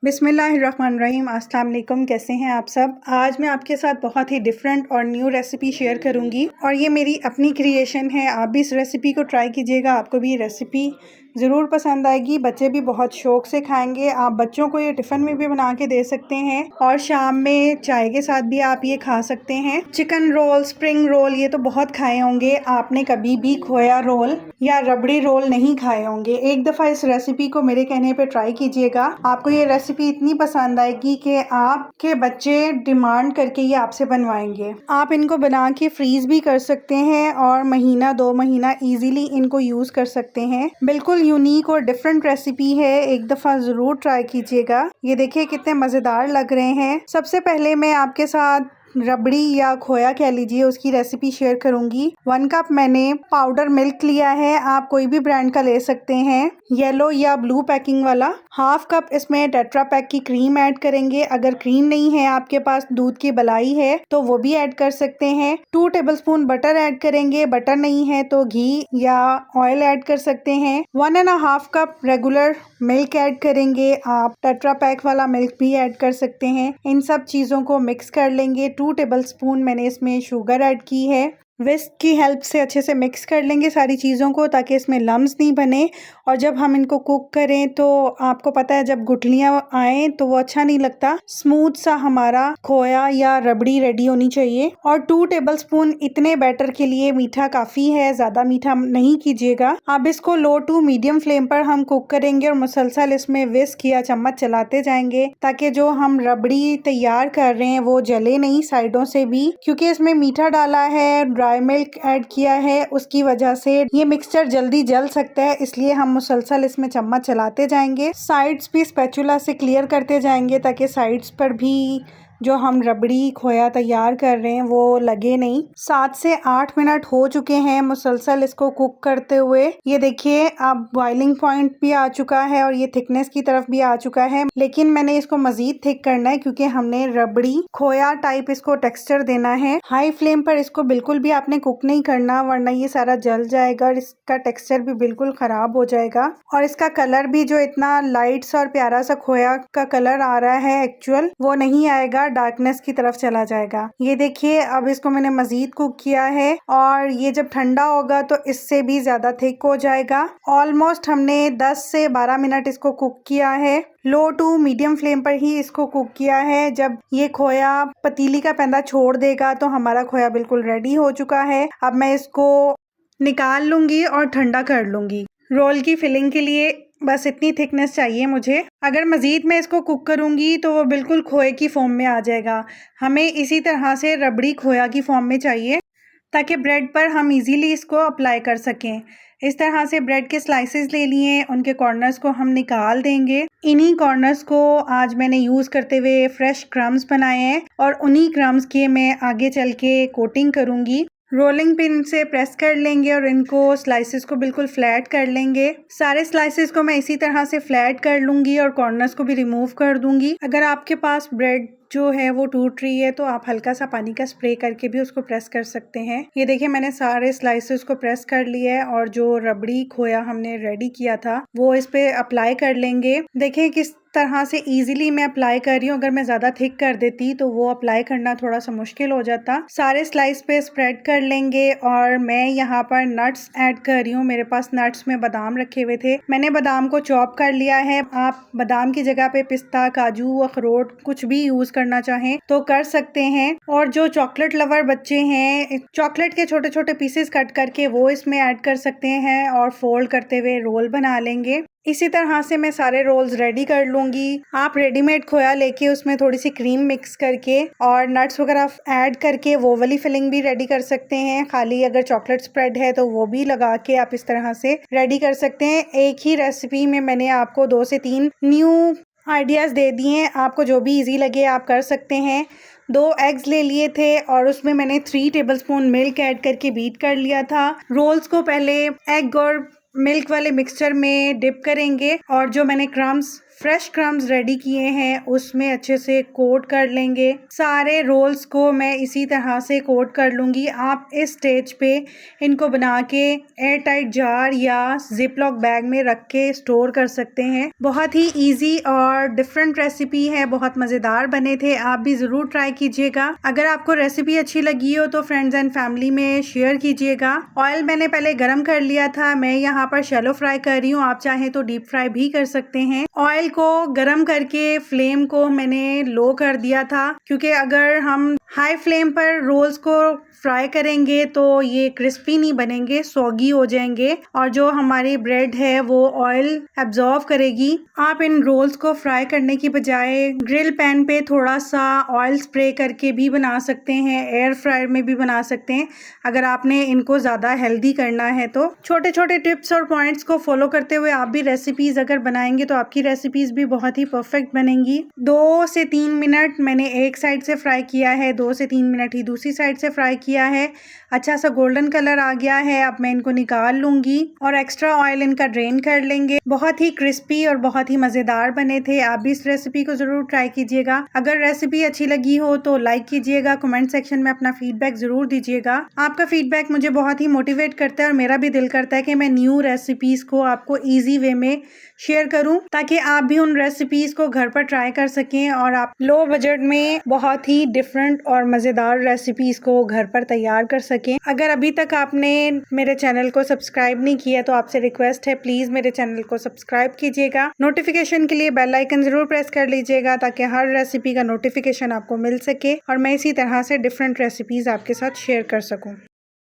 बिस्मिल्लाहिर्रहमानिर्रहीम। अस्सलाम वालेकुम। कैसे हैं आप सब। आज मैं आपके साथ बहुत ही डिफरेंट और न्यू रेसिपी शेयर करूंगी और ये मेरी अपनी क्रिएशन है। आप भी इस रेसिपी को ट्राई कीजिएगा, आपको भी ये रेसिपी ज़रूर पसंद आएगी। बच्चे भी बहुत शौक से खाएंगे। आप बच्चों को ये टिफ़िन में भी बना के दे सकते हैं और शाम में चाय के साथ भी आप ये खा सकते हैं। चिकन रोल, स्प्रिंग रोल ये तो बहुत खाए होंगे आपने। कभी भी खोया रोल या रबड़ी रोल नहीं खाए होंगे। एक दफ़ा इस रेसिपी को मेरे कहने पे ट्राई कीजिएगा। आपको ये रेसिपी इतनी पसंद आएगी कि आपके बच्चे डिमांड करके ये आपसे बनवाएंगे। आप इनको बना के फ्रीज भी कर सकते हैं और महीना 2 महीना इजीली इनको यूज़ कर सकते हैं। बिल्कुल यूनिक और डिफरेंट रेसिपी है, एक दफ़ा ज़रूर ट्राई कीजिएगा। ये देखिए कितने मज़ेदार लग रहे हैं। सबसे पहले मैं आपके साथ रबड़ी या खोया कह लीजिए उसकी रेसिपी शेयर करूंगी। 1 कप मैंने पाउडर मिल्क लिया है। आप कोई भी ब्रांड का ले सकते हैं, येलो या ब्लू पैकिंग वाला। 1/2 कप इसमें टेट्रा पैक की क्रीम ऐड करेंगे। अगर क्रीम नहीं है आपके पास, दूध की मलाई है तो वो भी ऐड कर सकते हैं। 2 टेबलस्पून बटर ऐड करेंगे। बटर नहीं है तो घी या ऑयल ऐड कर सकते हैं। 1.5 कप रेगुलर मिल्क ऐड करेंगे। आप टेट्रा पैक वाला मिल्क भी ऐड कर सकते हैं। इन सब चीज़ों को मिक्स कर लेंगे। 2 टेबलस्पून मैंने इसमें शुगर ऐड की है। विस्क की हेल्प से अच्छे से मिक्स कर लेंगे सारी चीज़ों को ताकि इसमें लम्स नहीं बने। और जब हम इनको कुक करें तो आपको पता है जब गुठलियाँ आएँ तो वो अच्छा नहीं लगता। स्मूथ सा हमारा खोया या रबड़ी रेडी होनी चाहिए। और 2 टेबलस्पून इतने बैटर के लिए मीठा काफ़ी है, ज़्यादा मीठा नहीं कीजिएगा। अब इसको लो टू मीडियम फ्लेम पर हम कुक करेंगे और मुसलसल इसमें विस्क या चम्मच चलाते जाएंगे ताकि जो हम रबड़ी तैयार कर रहे हैं वो जले नहीं साइडों से भी, क्योंकि इसमें मीठा डाला है, ड्राई मिल्क ऐड किया है, उसकी वजह से ये मिक्सचर जल्दी जल सकता है। इसलिए हम मुसलसल इसमें चम्मच चलाते जाएंगे। साइड्स भी स्पैचुला से क्लियर करते जाएंगे ताकि साइड्स पर भी जो हम रबड़ी खोया तैयार कर रहे हैं वो लगे नहीं। 7 से 8 मिनट हो चुके हैं मुसलसल इसको कुक करते हुए। ये देखिए अब बॉइलिंग पॉइंट भी आ चुका है और ये थिकनेस की तरफ भी आ चुका है। लेकिन मैंने इसको मजीद थिक करना है क्योंकि हमने रबड़ी खोया टाइप इसको टेक्सचर देना है। हाई फ्लेम पर इसको बिल्कुल भी आपने कुक नहीं करना वरना ये सारा जल जाएगा और इसका टेक्सचर भी बिल्कुल खराब हो जाएगा। और इसका कलर भी जो इतना लाइट्स और प्यारा सा खोया का कलर आ रहा है एक्चुअल वो नहीं आएगा, डार्कनेस की तरफ चला जाएगा। ये देखिए अब इसको मैंने मजीद कुक किया है और ये जब ठंडा होगा तो इससे भी ज्यादा थिक हो जाएगा। ऑलमोस्ट हमने 10 से 12 मिनट इसको कुक किया है। लो टू मीडियम फ्लेम पर ही इसको कुक किया है। जब ये खोया पतीली का पैंदा छोड़ देगा तो हमारा खोया बिल्कुल रेडी हो चुका है। अब मैं इसको निकाल लूंगी और ठंडा कर लूंगी। रोल की फिलिंग के लिए बस इतनी थिकनेस चाहिए मुझे। अगर मज़ीद मैं इसको कुक करूंगी तो वो बिल्कुल खोए की फॉर्म में आ जाएगा। हमें इसी तरह से रबड़ी खोया की फॉर्म में चाहिए ताकि ब्रेड पर हम इजीली इसको अप्लाई कर सकें। इस तरह से ब्रेड के स्लाइसेस ले लिए, उनके कॉर्नर्स को हम निकाल देंगे। इन्हीं कॉर्नर्स को आज मैंने यूज़ करते हुए फ्रेश क्रम्स बनाए हैं और उन्हीं क्रम्स के मैं आगे चल के कोटिंग करूँगी। रोलिंग पिन से प्रेस कर लेंगे और इनको स्लाइसेस को बिल्कुल फ्लैट कर लेंगे। सारे स्लाइसेस को मैं इसी तरह से फ्लैट कर लूँगी और कॉर्नर्स को भी रिमूव कर दूँगी। अगर आपके पास ब्रेड जो है वो टूट रही है तो आप हल्का सा पानी का स्प्रे करके भी उसको प्रेस कर सकते हैं। ये देखिए मैंने सारे स्लाइसेस को प्रेस कर लिया है और जो रबड़ी खोया हमने रेडी किया था वो इस पे अप्लाई कर लेंगे। देखिए किस तरह से इजीली मैं अप्लाई कर रही हूँ। अगर मैं ज़्यादा थिक कर देती तो वो अप्लाई करना थोड़ा सा मुश्किल हो जाता। सारे स्लाइस पे स्प्रेड कर लेंगे और मैं यहाँ पर नट्स ऐड कर रही हूँ। मेरे पास नट्स में बादाम रखे हुए थे, मैंने बादाम को चॉप कर लिया है। आप बादाम की जगह पे पिस्ता, काजू, अखरोट कुछ भी यूज़ करना चाहें तो कर सकते हैं। और जो चॉकलेट लवर बच्चे हैं, चॉकलेट के छोटे छोटे पीसेस कट करके वो इसमें ऐड कर सकते हैं और फोल्ड करते हुए रोल बना लेंगे। इसी तरह से मैं सारे रोल्स रेडी कर लूँगी। आप रेडीमेड खोया लेके उसमें थोड़ी सी क्रीम मिक्स करके और नट्स वगैरह ऐड करके वो वाली फिलिंग भी रेडी कर सकते हैं। खाली अगर चॉकलेट स्प्रेड है तो वो भी लगा के आप इस तरह से रेडी कर सकते हैं। एक ही रेसिपी में मैंने आपको 2 से 3 न्यू आइडियाज़ दे दिए हैं। आपको जो भी इजी लगे आप कर सकते हैं। 2 एग्स ले लिए थे और उसमें मैंने 3 टेबलस्पून मिल्क ऐड करके बीट कर लिया था। रोल्स को पहले एग और मिल्क वाले मिक्सचर में डिप करेंगे और जो मैंने क्रम्स फ्रेश क्रम्स रेडी किए हैं उसमें अच्छे से कोट कर लेंगे। सारे रोल्स को मैं इसी तरह से कोट कर लूँगी। आप इस स्टेज पे इनको बना के एयर टाइट जार या जिप लॉक बैग में रख के स्टोर कर सकते हैं। बहुत ही इजी और डिफरेंट रेसिपी है, बहुत मज़ेदार बने थे। आप भी ज़रूर ट्राई कीजिएगा। अगर आपको रेसिपी अच्छी लगी हो तो फ्रेंड्स एंड फैमिली में शेयर कीजिएगा। ऑयल मैंने पहले गरम कर लिया था, मैं यहाँ पर शैलो फ्राई कर रही हूँ। आप चाहें तो डीप फ्राई भी कर सकते हैं। ऑयल को गरम करके फ्लेम को मैंने लो कर दिया था, क्योंकि अगर हम हाई फ्लेम पर रोल्स को फ्राई करेंगे तो ये क्रिस्पी नहीं बनेंगे, सॉगी हो जाएंगे और जो हमारी ब्रेड है वो ऑयल एब्जॉर्ब करेगी। आप इन रोल्स को फ्राई करने की बजाय ग्रिल पैन पे थोड़ा सा ऑयल स्प्रे करके भी बना सकते हैं, एयर फ्रायर में भी बना सकते हैं अगर आपने इनको ज़्यादा हेल्दी करना है तो। छोटे छोटे टिप्स और पॉइंट्स को फॉलो करते हुए आप भी रेसिपीज़ अगर बनाएंगे तो आपकी रेसिपीज़ भी बहुत ही परफेक्ट बनेंगी। 2 से 3 मिनट मैंने एक साइड से फ्राई किया है, 2 से 3 मिनट ही दूसरी साइड से फ्राई किया है। अच्छा सा गोल्डन कलर आ गया है। अब मैं इनको निकाल लूंगी और एक्स्ट्रा ऑयल इनका ड्रेन कर लेंगे। बहुत ही क्रिस्पी और बहुत ही मज़ेदार बने थे। आप भी इस रेसिपी को ज़रूर ट्राई कीजिएगा। अगर रेसिपी अच्छी लगी हो तो लाइक कीजिएगा, कमेंट सेक्शन में अपना फीडबैक ज़रूर दीजिएगा। आपका फीडबैक मुझे बहुत ही मोटिवेट करता है और मेरा भी दिल करता है कि मैं न्यू रेसिपीज़ को आपको ईजी वे में शेयर करूं, ताकि आप भी उन रेसिपीज़ को घर पर ट्राई कर सकें और आप लो बजट में बहुत ही डिफरेंट और मज़ेदार रेसिपीज़ को घर पर तैयार कर सकें। अगर अभी तक आपने मेरे चैनल को सब्सक्राइब नहीं किया तो आपसे रिक्वेस्ट है, प्लीज़ मेरे चैनल को सब्सक्राइब कीजिएगा। नोटिफिकेशन के लिए बेल आइकन ज़रूर प्रेस कर लीजिएगा ताकि हर रेसिपी का नोटिफिकेशन आपको मिल सके और मैं इसी तरह से डिफरेंट रेसिपीज़ आपके साथ शेयर कर सकूँ।